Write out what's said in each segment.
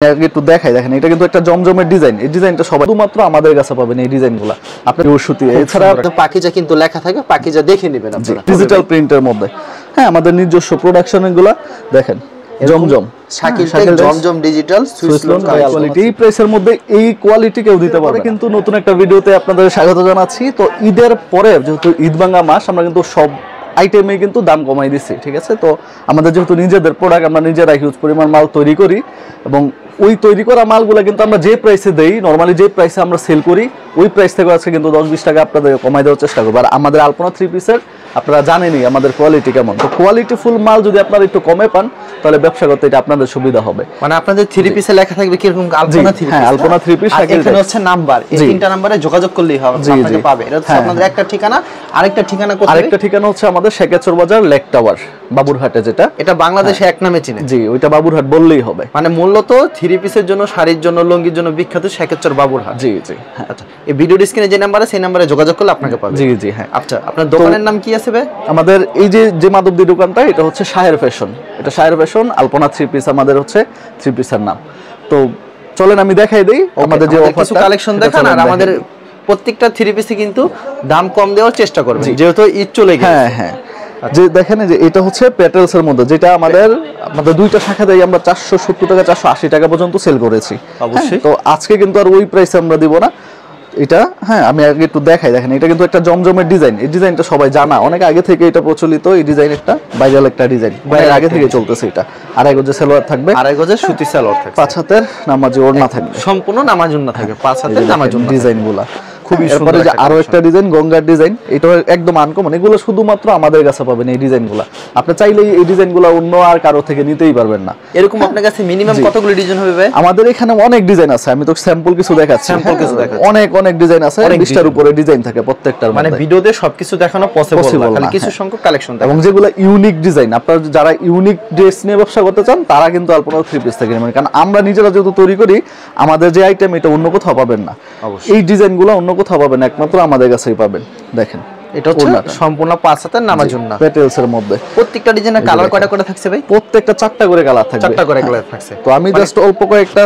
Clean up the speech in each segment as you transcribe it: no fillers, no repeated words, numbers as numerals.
একটু দেখাই, দেখেন এটা কিন্তু একটা জমজমের ডিজাইন। এই ডিজাইনটা সবাই শুধুমাত্র আমাদের কাছে পাবেন। এই ডিজাইনগুলো আপনার সুতি, এছাড়া পাকিজা কিন্তু লেখা থাকে, পাকিজা দেখে নেবেন আপনারা ডিজিটাল প্রিন্টের মধ্যে। হ্যাঁ, আমাদের নিজস্ব প্রোডাকশন এগুলো দেখেন, জমজম শাকিল জমজম ডিজিটাল সুইস লোন কোয়ালিটি। এই প্রাইসের মধ্যে এই কোয়ালিটি কেউ দিতে পারবে। কিন্তু নতুন একটা ভিডিওতে আপনাদের স্বাগত জানাচ্ছি। তো ঈদের পরে যেহেতু ঈদ ভাঙা মাস, আমরা কিন্তু সব আইটেমে কিন্তু দাম কমাই দিচ্ছি, ঠিক আছে। তো আমাদের যেহেতু নিজেদের প্রোডাক্ট, আমরা নিজেরা হিউজ পরিমাণ মাল তৈরি করি এবং ওই তৈরি করা মালগুলো কিন্তু আমরা যে প্রাইসে দেই, নর্মালি যে প্রাইসে আমরা সেল করি, ওই প্রাইস থেকে আজকে কিন্তু 10-20 টাকা আপনাদের কমাই দেওয়ার চেষ্টা করবো। আর আমাদের আলপনা 3 পিসের আপনারা জানেনই আমাদের কোয়ালিটি কেমন। তো কোয়ালিটি ফুল মাল যদি আপনারা একটু কমে পান, তাহলে ব্যবসা করতে এটা আপনাদের সুবিধা হবে। মানে আপনাদের 3 পিসে লেখা থাকবে কিরকম আলপনা 3 পিস। হ্যাঁ, আলপনা 3 পিস। এখানে হচ্ছে নাম্বার, এই তিনটা নম্বরে যোগাযোগ করলেই হবে, আপনারা পাবে। এটা হচ্ছে আপনাদের একটা ঠিকানা। আরেকটা ঠিকানা কোথায়? আরেকটা ঠিকানা হচ্ছে আমাদের শেখাচর বাজার লেক টাওয়ার বাবুরহাটে, যেটা এটা বাংলাদেশে এক নামে চিনে। জি, ওইটা বাবুরহাট বললেই হবে। মানে মূলত 3 পিসের জন্য, শাড়ির জন্য, লুঙ্গির জন্য বিখ্যাত শেখাচর বাবুরহাট। জি জি। আচ্ছা, এই ভিডিও স্ক্রিনে যে নাম্বার আছে সেই নম্বরে যোগাযোগ করলে আপনাকে পাবে। জি জি। হ্যাঁ। আচ্ছা, আপনার দোকানের নাম কি আছে ভাই? আমাদের এই যে মাধবদী দোকানটা, এটা হচ্ছে শাহের ফ্যাশন। এটা শাহের ফ্যাশন আলপনা 3 পিস আমাদের হচ্ছে 3 পিসের নাম। তো চলেন আমি দেখাই দেই আমাদের যে কিছু কালেকশন দেখান। আর আমাদের প্রত্যেকটা 3 পিসে কিন্তু দাম কম দেওয়ার চেষ্টা করবেন, যেহেতু ঈদ চলে গেছে। হ্যাঁ হ্যাঁ। যে দেখেন যে এটা হচ্ছে পেটেলস এর মধ্যে, যেটা আমাদের দুইটা শাখা দেই আমরা 470 টাকা 480 টাকা পর্যন্ত সেল করেছি অবশ্যই। তো আজকে কিন্তু আর ওই প্রাইসে আমরা দিব না এটা। হ্যাঁ, আমি আগে একটু দেখাই, দেখেন এটা কিন্তু একটা জমজমের ডিজাইন। এই ডিজাইনটা সবাই জানা, অনেক আগে থেকে এটা প্রচলিত। এই ডিজাইন একটা ভাইরাল একটা ডিজাইন, অনেক আগে থেকে চলতেছে। এটা আড়াই গজের সালোয়ার থাকবে, আড়াই গজের সুতি সালোয়ার থাকবে, 5 হাতের নামাজি ওড়না থাকবে, সম্পূর্ণ নামাজ ওড়না থাকবে, 5 হাতের নামাজ ওড়না ডিজাইনগুলো খুবই সুন্দর। যে আরো একটা ডিজাইন গঙ্গার ডিজাইন, এটা একদম আনকমন। এগুলো শুধুমাত্র আমাদের কাছে পাবেন এই ডিজাইনগুলো। আপনি চাইলে এই ডিজাইনগুলো অন্য আর কারো থেকে নিতেই পারবেন না। এরকম আপনার কাছে মিনিমাম কতগুলো ডিজাইন হবে ভাই? আমাদের এখানে অনেক ডিজাইন আছে, আমি তো স্যাম্পল কিছু দেখাচ্ছি। অনেক ডিজাইন আছে, 20টার উপরে ডিজাইন থাকে প্রত্যেকটার। মানে ভিডিওতে সবকিছু দেখানো পসিবল না, খালি কিছু সংখ্যক কালেকশন থাকে। এবং যেগুলো ইউনিক ডিজাইন, আপনারা যারা ইউনিক ড্রেস নিয়ে ব্যবসা করতে চান, তারা কিন্তু আলপনা 3 পিস থেকে নেবেন। কারণ আমরা নিজেরা যেহেতু তৈরি করি, আমাদের যে আইটেম এটা অন্য কোথাও পাবেন না। এই ডিজাইনগুলো অন্য কোথাও পাবেন, একমাত্র আমাদের কাছেই পাবেন। দেখেন এটা হচ্ছে সম্পূর্ণ 5 হাতের নামাজ ওড়না পেটেলস এর মধ্যে। প্রত্যেকটা ডিজাইনের কালার কয়টা করে থাকছে ভাই? প্রত্যেকটা 4টা করে কালার থাকবে। 4টা করে কালার থাকছে। তো আমি জাস্ট অল্প কয়েকটা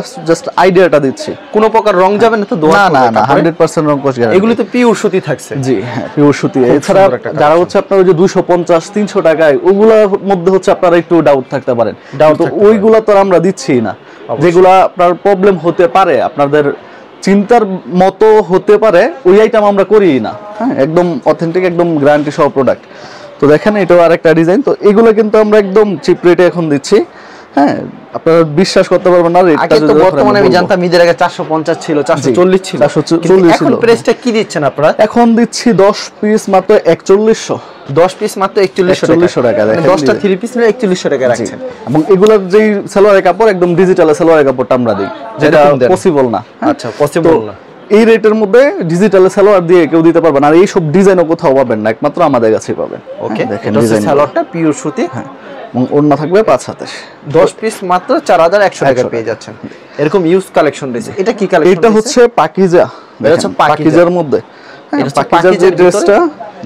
আইডিয়াটা দিচ্ছি। কোনো প্রকার রং যাবে না তো? না না, 100% রং কোশ গ্যারান্টি। এগুলো তো পিওর সুতি থাকছে। জি হ্যাঁ, পিওর সুতি। এছাড়া যারা হচ্ছে আপনার ওই যে 250-300 টাকায়, ওগুলোর মধ্যে হচ্ছে আপনারা একটু ডাউট থাকতে পারেন। তো ওইগুলো তো আমরা দিচ্ছি না। যেগুলো আপনার প্রবলেম হতে পারে, আপনাদের চিন্তার মতো হতে পারে, ওই আইটেম আমরা করি না। হ্যাঁ, একদম অথেন্টিক, একদম গ্যারান্টি সহ প্রোডাক্ট। তো দেখেন এটাও আরেকটা ডিজাইন। তো এগুলো কিন্তু আমরা একদম চিপ রেটে এখন দিচ্ছি। হ্যাঁ, আপনারা বিশ্বাস করতে পারবেন না। আগে তো বর্তমানে আমি জানতাম ঈদের আগে 450 ছিল, 440 ছিল, 440 ছিল। এখন প্রাইসটা কি দিচ্ছেন আপনারা? এখন দিচ্ছি 10 পিস মাত্র 4100। 10 পিস মাত্র 4100 টাকা। দেখেন 10টা 3 পিস নিয়ে 4100 টাকা রাখছেন। এবং এগুলোর যেই সালোয়ারের কাপড় একদম ডিজিটাল সালোয়ারের কাপড়টা আমরা দিই, যেটা পসিবল না। আচ্ছা, পসিবল না। এই রেটের মধ্যে ডিজিটাল সালোয়ার দিয়ে কেউ দিতে পারবে না। আর এই সব ডিজাইনও কোথাও পাবেন না, একমাত্র আমাদের কাছেই পাবেন। ওকে, দেখেন ডিজাইন সালোয়ারটা পিওর সুতি। হ্যাঁ, এবং ওড়না থাকবে 5 হাতের। 10 পিস মাত্র 4100 টাকা পেয়ে যাচ্ছেন। এরকম ইউজ কালেকশন দিয়েছে। এটা কি কালেকশন? এটা হচ্ছে পাকিজা। এটা হচ্ছে পাকিজার মধ্যে। হ্যাঁ, পাকিজার যে ড্রেসটা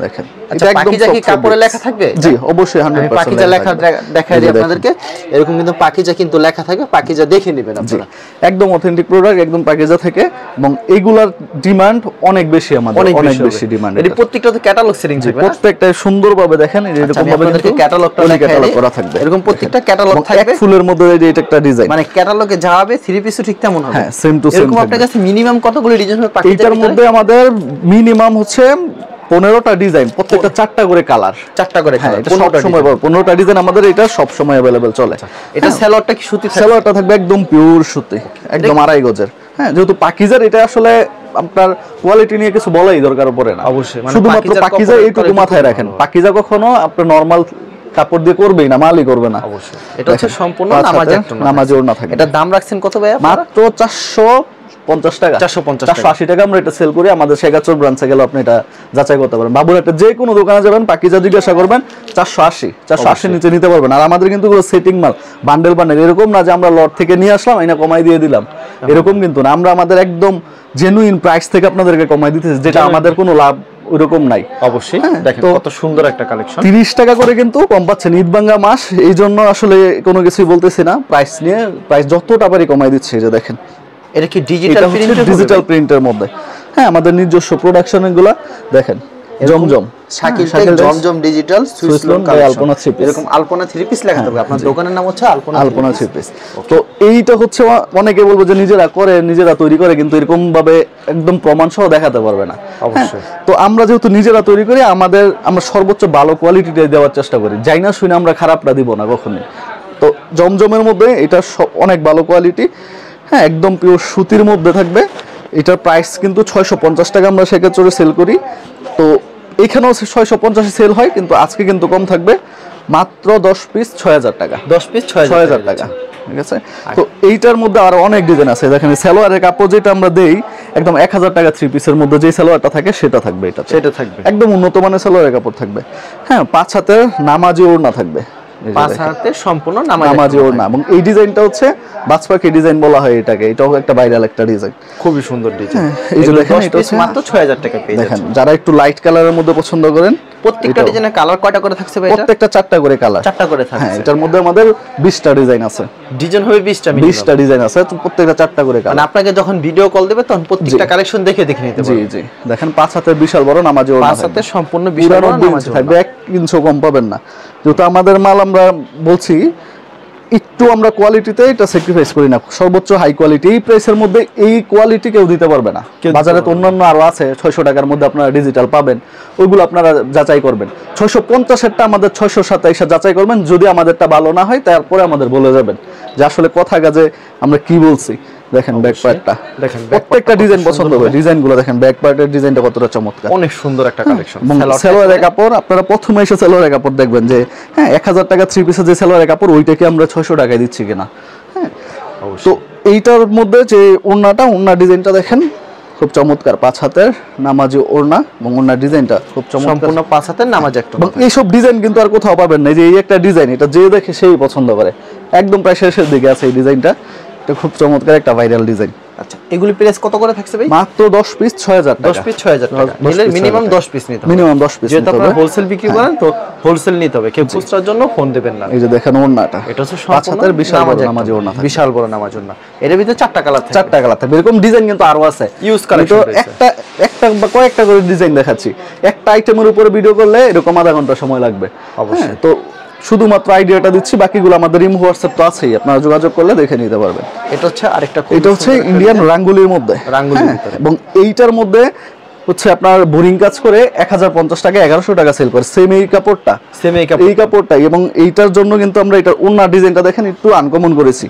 দেখেন, এটা পাকিজা কি কাপড়ে লেখা থাকবে? জি অবশ্যই, 100% পাকিজা লেখা দেখাই দিই আপনাদেরকে। এরকম কিন্তু পাকিজা কিন্তু লেখা থাকে, পাকিজা দেখে নেবেন আপনারা। একদম অথেন্টিক প্রোডাক্ট, একদম পাকিজা থেকে। এবং এগুলার ডিমান্ড অনেক বেশি, আমাদের অনেক বেশি ডিমান্ড। এর প্রত্যেকটা তো ক্যাটালগ সেটিং থাকবে, প্রত্যেকটা সুন্দরভাবে দেখেন এরকম ভাবে কিন্তু ক্যাটালগটা ক্যাটালগ করা থাকবে। এরকম প্রত্যেকটা ক্যাটালগ থাকবে, এক ফুলের মধ্যে এই যে এটা একটা ডিজাইন। মানে ক্যাটালগে যা হবে 3 পিসও ঠিক তেমন হবে। হ্যাঁ, সেম টু সেম। এরকম আপনার কাছে মিনিমাম কতগুলো ডিজাইন হবে পাকিজার? এটার মধ্যে আমাদের মিনিমাম হচ্ছে 15টা ডিজাইন, প্রত্যেকটা 4টা করে কালার, 4টা করে কালার। এটা সব সময় 15টা ডিজাইন আমাদের এটা সব সময় अवेलेबल চলে। এটা সালোয়ারটা কি সুতি থাকবে? সালোয়ারটা থাকবে একদম পিওর সুতি, একদম আড়াই গজের। হ্যাঁ, যেহেতু পাকিজার এটা আসলে আপনার কোয়ালিটি নিয়ে কিছু বলাই দরকার পড়ে না। অবশ্যই, শুধুমাত্র পাকিজা এইটুকু মাথায় রাখেন। পাকিজা কখনো আপনার নরমাল কাপড় দিয়ে করবেই না, মালই করবে না। অবশ্যই, এটা হচ্ছে সম্পূর্ণ নামাজি ওড়না থাকে। এটা দাম রাখছেন কত ভাই? মাত্র 450 টাকা, 480 টাকা আমরা এটা সেল করি। আমাদের শেখাচর ব্রাঞ্চে গেলে আপনি এটা যাচাই করতে পারেন। বাবুরহাটে যে কোনো দোকানে যাবেন, পাকিজা জিজ্ঞাসা করবেন, 480 নিচে নিতে পারবেন। আর আমাদের কিন্তু সেটিং মাল, বান্ডেল এরকম না যে আমরা লট থেকে নিয়ে আসলাম এটা কমাই দিয়ে দিলাম, এরকম কিন্তু না। আমরা আমাদের একদম জেনুইন প্রাইস থেকে আপনাদেরকে কমাই দিতেছি, যেটা আমাদের কোনো লাভ ওইরকম নাই অবশ্যই। দেখেন কত সুন্দর একটা কালেকশন। 30 টাকা করে কিন্তু কম পাচ্ছেন ঈদ ভাঙ্গা মাস, এই জন্য আসলে কোনো কিছুই বলতেছি না, প্রাইস নিয়ে প্রাইস যতটা পারি কমাই দিচ্ছি। এই যে দেখেন এটা কি ডিজিটাল প্রিন্ট? ডিজিটাল প্রিন্টের মধ্যে, হ্যাঁ আমাদের নিজস্ব প্রোডাকশন এগুলা। দেখেন জমজম শাকিল টেক জমজম ডিজিটাল সুইস লোন আলপনা থ্রি পিস, এরকম আলপনা থ্রি পিস লেখা থাকবে। আপনার দোকানের নাম হচ্ছে আলপনা থ্রি পিস। তো এইটা হচ্ছে অনেকে বলবো যে নিজেরা করে, নিজেরা তৈরি করে, কিন্তু এরকম ভাবে একদম প্রমাণ সহ দেখাতে পারবে না। অবশ্যই। তো আমরা যেহেতু নিজেরা তৈরি করি, আমরা সর্বোচ্চ ভালো কোয়ালিটিটা দেওয়ার চেষ্টা করি, যাই না শুনে আমরা খারাপটা দিব না কখনোই। তো জমজমের মধ্যে এটা অনেক ভালো কোয়ালিটি, হ্যাঁ একদম পিওর সুতির মধ্যে থাকবে। এটার প্রাইস কিন্তু 650 টাকা আমরা সেক্ষেত্রে সেল করি। তো এখানেও 650 সেল হয়, কিন্তু আজকে কিন্তু কম থাকবে, মাত্র 10 পিস 6000 টাকা। 10 পিস 6000 টাকা, ঠিক আছে। তো এইটার মধ্যে আরো অনেক ডিজাইন আছে। দেখেন সালোয়ারের কাপড় যেটা আমরা দেই একদম 1000 টাকা 3 পিসের মধ্যে যে সালোয়ারটা থাকে সেটা থাকবে, সেটা থাকবে একদম উন্নত মানের সালোয়ারের কাপড় থাকবে। হ্যাঁ 5 হাতের নামাজি ওড়না থাকবে, 5 হাতে সম্পূর্ণ নামাজি ওড়না। এবং এই ডিজাইনটা হচ্ছে বাজপাখি ডিজাইন বলা হয় এটাকে, এটাও একটা ভাইরাল একটা ডিজাইন, খুবই সুন্দর ডিজাইন। এই যে দেখেন এটা হচ্ছে মাত্র 6000 টাকা পেয়ে যাচ্ছেন। দেখেন যারা একটু লাইট কালারের মধ্যে পছন্দ করেন, প্রত্যেকটা ডিজাইনের কালার কয়টা করে থাকছে ভাই? এটা প্রত্যেকটা 4টা করে কালার, 4টা করে থাকছে। হ্যাঁ এটার মধ্যে আমাদের 20টা ডিজাইন আছে, ডিজাইন হবে 20টা, 20টা ডিজাইন আছে, প্রত্যেকটা 4টা করে কালার। মানে আপনাকে যখন ভিডিও কল দেবে তখন প্রত্যেকটা কালেকশন দেখে নিতে পারবেন। জি জি দেখেন 5 হাতের বিশাল বড় নামাজি ওড়না, 5 হাতে সম্পূর্ণ বিশাল বড় নামাজি থাকবে, 1 ইঞ্চও কম পাবেন না। যেহেতু আমাদের মাল আমরা বলছি একটু আমরা কোয়ালিটিতে এটা স্যাক্রিফাইস করি না, সর্বোচ্চ হাই কোয়ালিটি। এই প্রাইসের মধ্যে এই কোয়ালিটি কেউ দিতে পারবে না। বাজারে তো অন্যান্য আরো আছে 600 টাকার মধ্যে আপনারা ডিজিটাল পাবেন, ওইগুলো আপনারা যাচাই করবেন। 650 আমাদের 627 যাচাই করবেন, যদি আমাদেরটা ভালো না হয় তারপরে আমাদের বলে যাবেন যে আসলে কথা কাজে আমরা কি বলছি। দেখেন ব্যাক পার্টটা, দেখেন প্রত্যেকটা ডিজাইন পছন্দ হবে, ডিজাইনগুলো দেখেন, ব্যাক পার্টের ডিজাইনটা কতটা চমৎকার, অনেক সুন্দর একটা কালেকশন। সালোয়ারের কাপড় আপনারা প্রথমে এসে সালোয়ারের কাপড় দেখবেন যে হ্যাঁ 1000 টাকা 3 পিসের যে সালোয়ারের কাপড় ওইটাকে আমরা 600 টাকায় দিচ্ছি কিনা। হ্যাঁ তো এইটার মধ্যে যে ওড়না ডিজাইনটা দেখেন খুব চমৎকার, 5 হাতের নামাজি ওড়না এবং ওড়নার ডিজাইনটা খুব চমৎকার, সম্পূর্ণ 5 হাতের নামাজি একটা। এইসব ডিজাইন কিন্তু আর কোথাও পাবেন না, যে এই একটা ডিজাইন, এটা যে দেখে সেই পছন্দ করে, একদম প্রায় শেষের দিকে আছে এই ডিজাইনটা, এটা খুব চমৎকার একটা ভাইরাল ডিজাইন। আচ্ছা এগুলি প্রাইস কত করে থাকছে ভাই? মাত্র 10 পিস 6000 টাকা। 10 পিস 6000 টাকা নিলে মিনিমাম 10 পিস নিতে হবে, মিনিমাম 10 পিস যেটা আপনারা হোলসেল বিক্রি করেন তো হোলসেল নিতে হবে, কেউ খুচরার জন্য ফোন দিবেন না। এই যে দেখেন ওড়নাটা, এটা হচ্ছে সম্পূর্ণ বিশাল বড় নামাজি ওড়না, বিশাল বড় নামাজি ওড়না। এর ভিতরে 4টা কালার থাকে, 4টা কালার থাকবে, এরকম ডিজাইন কিন্তু আরো আছে, ইউজ কালেকশন রয়েছে। একটা বা কয়েকটা করে ডিজাইন দেখাচ্ছি, একটা আইটেমের উপরে ভিডিও করলে এরকম আধা ঘন্টা সময় লাগবে অবশ্যই। তো শুধুমাত্র আইডিয়াটা দিচ্ছি, বাকিগুলো আমাদের ইমো হোয়াটসঅ্যাপ তো আছেই, আপনারা যোগাযোগ করলে দেখে নিতে পারবেন। এটা হচ্ছে আরেকটা, এটা হচ্ছে ইন্ডিয়ান রাঙ্গুলির মধ্যে, এবং এইটার মধ্যে হচ্ছে আপনার বোরিং কাজ করে 1050 টাকা 1100 টাকা সেল করে, সেম এই কাপড়টা, এই কাপড়টাই। এবং এইটার জন্য কিন্তু আমরা এটার ওড়নার ডিজাইনটা দেখেন একটু আনকমন করেছি,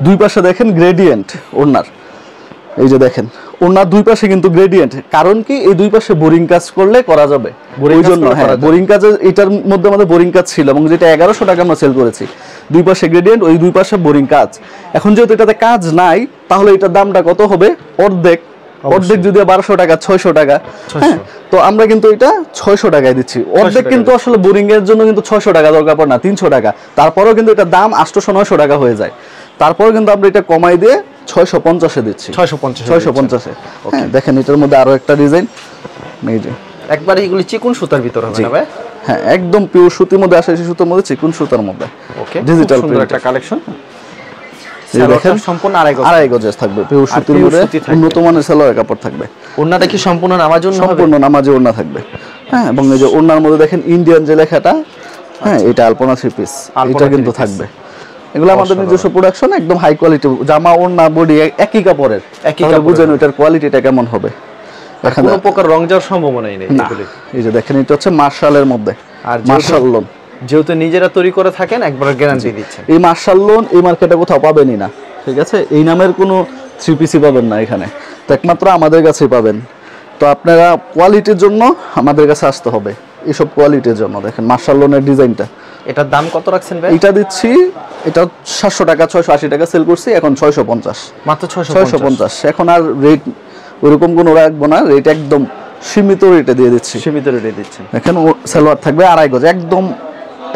দুই পাশে দেখেন গ্রেডিয়েন্ট ওড়নার, এই যে দেখেন ওড়নার দুই পাশে কিন্তু গ্রেডিয়েন্ট, কারণ কি এই দুই পাশে বোরিং কাজ করলে করা যাবে, ওই জন্য। হ্যাঁ বোরিং কাজে এটার মধ্যে আমাদের বোরিং কাজ ছিল, এবং যেটা 1100 টাকা আমরা সেল করেছি, দুই পাশে গ্রেডিয়েন্ট, ওই দুই পাশে বোরিং কাজ। এখন যেহেতু এটাতে কাজ নাই, তাহলে এটার দামটা কত হবে? অর্ধেক যদি 1200 টাকা 600 টাকা, তো আমরা কিন্তু এটা 600 টাকায় দিচ্ছি, অর্ধেক। কিন্তু আসলে বোরিং এর জন্য কিন্তু 600 টাকা দরকার পড়ে না, 300 টাকা, তারপরেও কিন্তু এটা দাম 800-900 টাকা হয়ে যায়, তারপর কিন্তু আমরা এটা কমাই দিয়ে 650 এ দিচ্ছি, 650 এ। হ্যাঁ দেখেন এটার মধ্যে আরো একটা ডিজাইন, এই যে একবারে এগুলো চিকন সুতার ভিতর হবে না ভাই? হ্যাঁ একদম পিওর সুতির মধ্যে, 88 সুতার মধ্যে, চিকন সুতার মধ্যে, ওকে ডিজিটাল সুন্দর একটা কালেকশন। দেখেন সম্পূর্ণ আড়াই গজের থাকবে, পিওর সুতির মধ্যে উন্নত মানের সালোয়ার কাপড় থাকবে। ওড়নাটা কি সম্পূর্ণ নামাজি ওড়না হবে? সম্পূর্ণ নামাজি ওড়না থাকবে। হ্যাঁ এবং এই যে ওড়নার মধ্যে দেখেন ইন্ডিয়ান যে লেখাটা, হ্যাঁ এটা আলপনা থ্রি পিস, এটা কিন্তু থাকবে। এগুলো আমাদের নিজস্ব প্রোডাকশন, একদম হাই কোয়ালিটি, জামা ওড়না বডি একই কাপড়ের, তাহলে বুঝেন এটার কোয়ালিটিটা কেমন হবে। কোনো প্রকার রং যাওয়ার সম্ভাবনাই নেই এগুলি। এই যে দেখেন এটা হচ্ছে মার্শালের মধ্যে, আর মার্শাল লোন, যেহেতু নিজেরা তৈরি করে থাকেন একবার গ্যারান্টি দিচ্ছেন। এই মার্শাল লোন এই মার্কেটে কোথাও পাবেনই না, ঠিক আছে? এই নামের কোনো থ্রি পিসই পাবেন না এখানে, তো একমাত্র আমাদের কাছেই পাবেন। তো আপনারা কোয়ালিটির জন্য আমাদের কাছে আসতে হবে, এইসব কোয়ালিটির জন্য। দেখেন মার্শাল লোনের ডিজাইনটা, এটার দাম কত রাখছেন ভাই? এটা দিচ্ছি, এটা 700 টাকা 680 টাকা সেল করছি, এখন 650, মাত্র 650। এখন আর রেট ওইরকম কোনো রাখবো না, রেট একদম সীমিত রেটে দিয়ে দিচ্ছি, সীমিত রেটে দিচ্ছেন। এখন সালোয়ার থাকবে আড়াই গজ, একদম।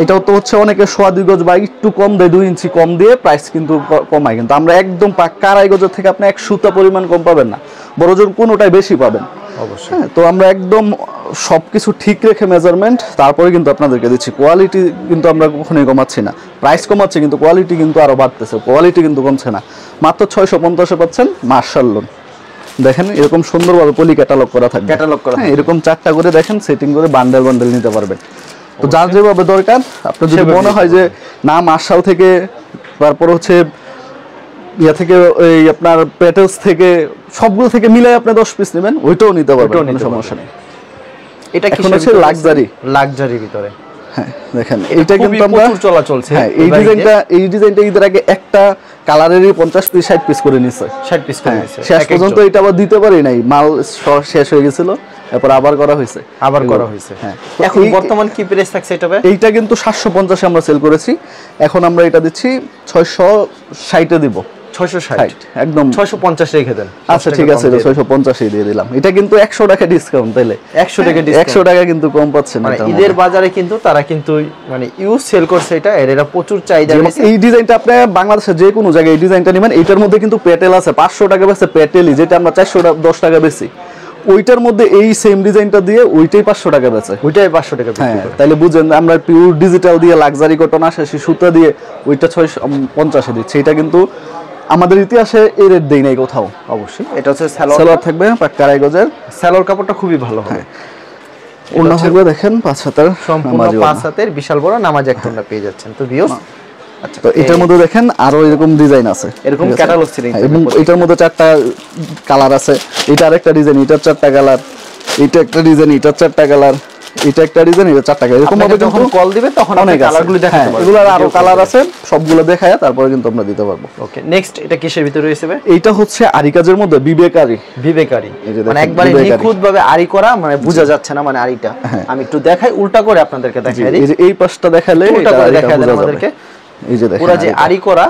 এটাও তো হচ্ছে অনেকে 1.5-2 গজ বা একটু কম দেয়, 2 ইঞ্চি কম দিয়ে প্রাইস কিন্তু কমায়, কিন্তু আমরা একদম পাক্কা আড়াই গজের থেকে আপনি 1 সুতা পরিমাণ কম পাবেন না, বড়জোর কোনোটাই বেশি পাবেন। অবশ্যই। হ্যাঁ, তো আমরা একদম সবকিছু ঠিক রেখে মেজারমেন্ট তারপরে কিন্তু আপনাদেরকে দিচ্ছি। কোয়ালিটি কিন্তু আমরা কখনোই কমাচ্ছি না, প্রাইস কমাচ্ছি কিন্তু কোয়ালিটি কিন্তু আরো বাড়তেছে, কোয়ালিটি কিন্তু কমছে না। মাত্র 650-এ পাচ্ছেন মার্শাল লোন। দেখেন এরকম সুন্দরভাবে পলি ক্যাটালগ করা থাকবে, ক্যাটালগ করা, হ্যাঁ এরকম 4টা করে দেখেন সেটিং করে বান্ডেল বান্ডেল নিতে পারবেন। তো যার যেভাবে দরকার, আপনার যদি মনে হয় যে না মার্শাল থেকে, তারপর হচ্ছে ইয়া থেকে, এই আপনার পেটেলস থেকে, সবগুলো থেকে মিলাই আপনি 10 পিস নেবেন, ওইটাও নিতে পারবেন, কোনো সমস্যা নেই। এটা কি হচ্ছে লাক্সারি ভিতরে? হ্যাঁ দেখেন এইটা কিন্তু আমরা প্রচুর চলা চলছে। হ্যাঁ, এই ডিজাইনটা ঈদের আগে একটা কালারেরই 50 পিস 60 পিস করে নিছে, 60 পিস করে নিছে। শেষ পর্যন্ত এটা আবার দিতে পারি নাই, মাল শেষ হয়ে গেছিল, এরপর আবার করা হয়েছে। হ্যাঁ, এখন বর্তমান কি প্রাইস থাকছে এটা ভাই? এইটা কিন্তু 750 এ আমরা সেল করেছি, এখন আমরা এটা দিচ্ছি 660 এ দিব। 660 একদম 650 রেখে দেন। আচ্ছা ঠিক আছে, 650 এই দিয়ে দিলাম। এটা কিন্তু 100 টাকা ডিসকাউন্ট, তাইলে 100 টাকা ডিসকাউন্ট, 100 টাকা কিন্তু কম পাচ্ছেন। মানে ঈদের বাজারে কিন্তু তারা কিন্তু মানে ইউজ সেল করছে এটা, এর এটা প্রচুর চাহিদা রয়েছে। এই ডিজাইনটা আপনি বাংলাদেশে যে কোনো জায়গায় এই ডিজাইনটা নেবেন, এটার মধ্যে কিন্তু প্যাটেল আছে 500 টাকা বেচে, প্যাটেলই যেটা আমরা 410 টাকা বেচি, ওইটার মধ্যে এই সেম ডিজাইনটা দিয়ে ওইটাই 500 টাকা বেচে, ওইটাই 500 টাকা। হ্যাঁ, তাইলে বুঝেন আমরা পিওর ডিজিটাল দিয়ে লাক্সারি কটন আসে সুতা দিয়ে ওইটা 650 এ দিচ্ছি। এটা কিন্তু আমাদের ইতিহাসে এই রেট দেই নাই কোথাও। অবশ্যই এটা হচ্ছে সালোয়ার থাকবে পাক্কা আড়াই গজের, সালোয়ার কাপড়টা খুবই ভালো হবে। ওড়না থাকবে দেখেন 5 হাতের, সম্পূর্ণ 5 হাতের বিশাল বড় নামাজ একটা ওড়না পেয়ে যাচ্ছেন। তো ভিউয়ার্স, আচ্ছা, তো এটার মধ্যে দেখেন আরো এরকম ডিজাইন আছে, এরকম ক্যাটালগ সিরিজ, এবং এটার মধ্যে 4টা কালার আছে। এটা আরেকটা ডিজাইন, এটার 4টা কালার, এটা একটা ডিজাইন, এটার 4টা কালার, এটা একটা ডিজাইন, এটা 4টা কালার। এরকম ভাবে যখন কল দিবে তখন অনেক কালারগুলো দেখাতে পারবো। এগুলোর আরো কালার আছে, সবগুলো দেখায়া তারপরে কিন্তু আমরা দিতে পারবো। ওকে, নেক্সট এটা কিসের ভিতরে রয়েছে ভাই? এইটা হচ্ছে আরি কাজের মধ্যে বিবেকারি, মানে একবারে নিখুঁত ভাবে আরি করা, মানে বোঝা যাচ্ছে না মানে আরিটা। আমি একটু দেখাই, উল্টা করে আপনাদেরকে দেখাই দিই। এই পাশটা দেখালে উল্টা করে দেখাই দেন আমাদেরকে। এই যে দেখেন পুরো যে আরি করা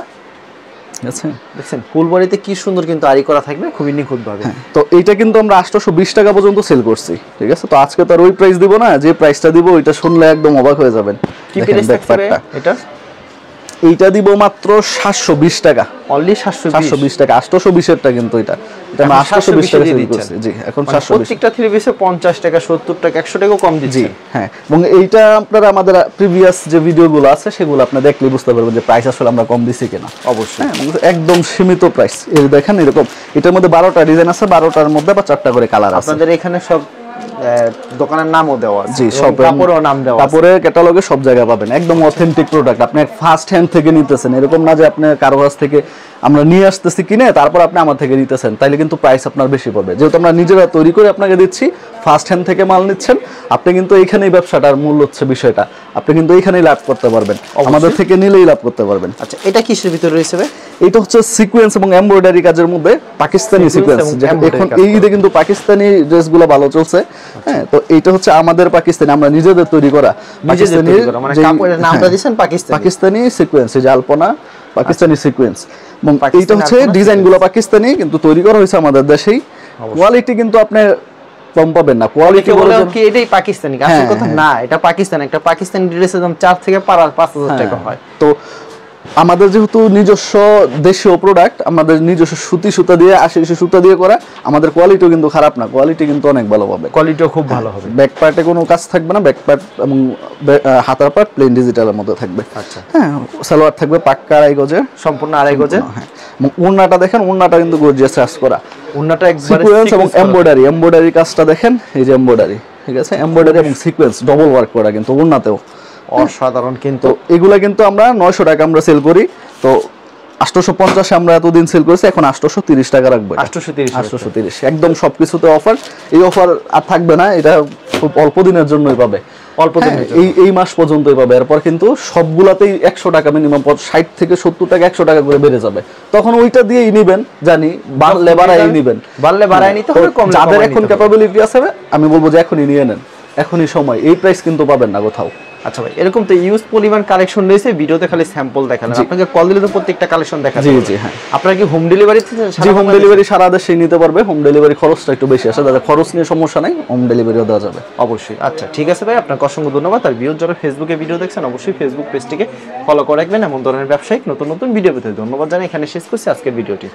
আছে, দেখছেন ফুলবাড়িতে কি সুন্দর কিন্তু আরি করা থাকবে, খুবই নিখুঁত ভাবে। তো এইটা কিন্তু আমরা 820 টাকা পর্যন্ত সেল করছি, ঠিক আছে। তো আজকে তো আর ওই প্রাইস দিব না, যে প্রাইসটা দিব ওইটা শুনলে একদম অবাক হয়ে যাবেন। কি প্রাইস থাকবে এটা? এইটা দিব মাত্র 720 টাকা, অনলি 720 টাকা। 820 এরটা কিন্তু এটা 820 টাকা সেল করছি। জি, এখন 720। প্রত্যেকটা থ্রি পিসে 50 টাকা 70 টাকা 100 টাকা কম দিচ্ছি। হ্যাঁ, এবং এইটা আপনারা আমাদের প্রিভিয়াস যে ভিডিওগুলো আছে সেগুলো আপনি দেখলে বুঝতে পারবেন যে প্রাইস আসলে আমরা কম দিছি কিনা। অবশ্যই একদম সীমিত প্রাইস। এই দেখেন এরকম এটার মধ্যে 12টা ডিজাইন আছে, 12টার মধ্যে বা 4টা করে কালার আছে। আপনাদের এখানে সব দোকানের নামও দেওয়া আছে। জি, সব কাপড়ের নাম দেওয়া আছে, কাপড়ের ক্যাটালগে সব জায়গায় পাবেন। একদম অথেন্টিক প্রোডাক্ট, আপনি ফার্স্ট হ্যান্ড থেকে নিতেছেন, এরকম না যে আপনি কারো কাছ থেকে আমরা নিয়ে আসতেছি কিনে তারপর আপনি আমার থেকে নিতেছেন, তাইলে কিন্তু প্রাইস আপনার বেশি পড়বে। যেহেতু আমরা নিজেরা তৈরি করে আপনাকে দিচ্ছি, ফার্স্ট হ্যান্ড থেকে মাল নিচ্ছেন, আপনি কিন্তু এইখানেই ব্যবসাটার মূল হচ্ছে বিষয়টা, আপনি কিন্তু এইখানেই লাভ করতে পারবেন, আমাদের থেকে নিলেই লাভ করতে পারবেন। আচ্ছা, এটা কিসের ভিতরে রয়েছে ভাই? এটা হচ্ছে সিকোয়েন্স এবং এমব্রয়ডারি কাজের মধ্যে পাকিস্তানি সিকোয়েন্স। এখন এই ঈদে কিন্তু পাকিস্তানি ড্রেসগুলো ভালো চলছে। হ্যাঁ, তো এইটা হচ্ছে আমাদের পাকিস্তানি, আমরা নিজেদের তৈরি করা পাকিস্তানি, মানে কাপড়ের নামটা দিবেন পাকিস্তানি সিকোয়েন্স, এই যে আলপনা পাকিস্তানি সিকোয়েন্স। এবং এইটা হচ্ছে ডিজাইনগুলো পাকিস্তানি, কিন্তু তৈরি করা হয়েছে আমাদের দেশেই। কোয়ালিটি কিন্তু আপনি কম পাবেন না। কোয়ালিটি বলে কি এটাই পাকিস্তানি, আসল কথা না, এটা পাকিস্তানি। একটা পাকিস্তানি ড্রেসের দাম 4 থেকে 5,000 টাকা হয়। তো আমাদের যেহেতু নিজস্ব দেশীয় প্রোডাক্ট, আমাদের নিজস্ব সুতা দিয়ে 80 সুতা দিয়ে করা, আমাদের কোয়ালিটিও কিন্তু খারাপ না, কোয়ালিটি কিন্তু অনেক ভালো পাবে, কোয়ালিটিও খুব ভালো হবে। ব্যাক পার্টে কোনো কাজ থাকবে না, ব্যাক পার্ট এবং হাতার পার্ট প্লেন ডিজিটালের মধ্যে থাকবে। আচ্ছা, হ্যাঁ, সালোয়ার থাকবে পাক্কা আড়াই গজের, সম্পূর্ণ আড়াই গজের। হ্যাঁ, এবং ওড়নাটা দেখেন, ওড়নাটা কিন্তু গর্জিয়াস কাজ করা, ওড়নাটা একবারে সিকোয়েন্স এবং এমব্রয়ডারি কাজটা দেখেন, এই যে এমব্রয়ডারি, ঠিক আছে, এমব্রয়ডারি এবং সিকোয়েন্স ডবল ওয়ার্ক করা কিন্তু ওড়নাতেও অসাধারণ। কিন্তু এগুলা কিন্তু আমরা 900 টাকা আমরা সেল করি, তো 850 আমরা এতদিন সেল করেছি, এখন 830 টাকা রাখবো। 830 একদম সবকিছুতে অফার। এই অফার আর থাকবে না, এটা খুব অল্প দিনের জন্যই পাবে, অল্প দিনের জন্য, এই মাস পর্যন্তই পাবে। এরপর কিন্তু সবগুলাতেই 100 টাকা মিনিমাম, 60 থেকে 70 টাকা 100 টাকা করে বেড়ে যাবে, তখন ওইটা দিয়েই নিবেন, জানি বাড়লে বাড়াই নিবেন, বাড়লে বাড়াই নিতে হবে। যাদের এখন ক্যাপাবিলিটি আছে আমি বলবো যে এখনই নিয়ে নেন, এখনই সময়, এই প্রাইস কিন্তু পাবেন না কোথাও। আচ্ছা ভাই, এরকম তো ইউজ পরিমাণ কালেকশন রয়েছে, ভিডিওতে খালি স্যাম্পল দেখালেন, আপনাকে কল দিলে তো প্রত্যেকটা কালেকশন দেখাবেন। জি জি, হ্যাঁ। আপনারা কি হোম ডেলিভারি? জি, হোম ডেলিভারি সারা দেশে নিতে পারবে। হোম ডেলিভারি খরচটা একটু বেশি আসে, যাদের খরচ নিয়ে সমস্যা নাই, হোম ডেলিভারিও দেওয়া যাবে অবশ্যই। আচ্ছা ঠিক আছে ভাই, আপনাকে অসংখ্য ধন্যবাদ। আর ভিউয়ার যারা ফেসবুকে ভিডিও দেখছেন, অবশ্যই ফেসবুক পেজটিকে ফলো করে রাখবেন, এমন ধরনের ব্যবসায়িক নতুন নতুন ভিডিও পেতে। ধন্যবাদ জানাই, এখানে শেষ করছি আজকের ভিডিওটি।